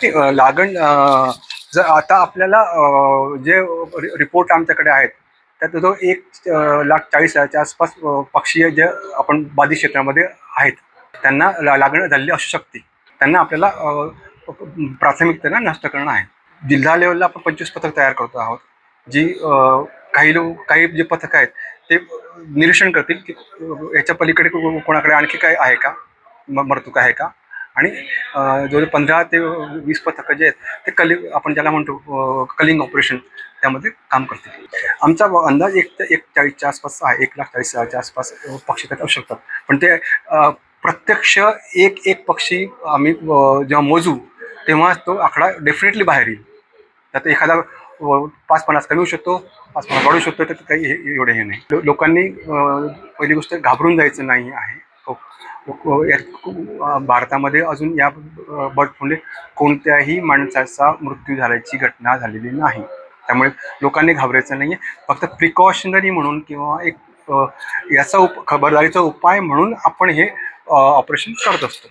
लागण जर आता आपल्याला जे रिपोर्ट आमच्याकडे आहेत त्यात जो 1,40,000च्या आसपास पक्षी जे आपण बाधित क्षेत्रामध्ये आहेत त्यांना लागण झालेली असू शकते. त्यांना आपल्याला प्राथमिकतेनं नष्ट करणं आहे. जिल्हा लेवलला आपण 25 पथक तयार करतो आहोत, जी काही जे पथक आहेत ते निरीक्षण करतील की याच्या पलीकडे कोणाकडे आणखी काय आहे का, मरतूक आहे का, आणि जो 15 ते 20 पथकं जे आहेत ते आपण ज्याला म्हणतो कलिंग ऑपरेशन त्यामध्ये काम करतील. आमचा अंदाज 1,40च्या आसपास आहे, 1,40,000च्या आसपास पक्षी त्यात असू शकतात. पण ते प्रत्यक्ष एक पक्षी आम्ही जेव्हा मोजू तेव्हा तो आकडा डेफिनेटली बाहेर येईल. त्यात एखादा 5-50 कमी होऊ शकतो, 5-50 वाढू शकतो, तर काही एवढे हे नाही. लोकांनी पहिली गोष्ट घाबरून जायचं नाही आहे. भारतामध्ये अजून या बर्ड फ्लूने कोणत्याही माणसाचा मृत्यू झाल्याची घटना झालेली नाही. त्यामुळे लोकांनी घाबरायचं नाही आहे. फक्त प्रिकॉशनरी म्हणून किंवा एक याचा खबरदारीचा उपाय म्हणून आपण हे ऑपरेशन करत असतो.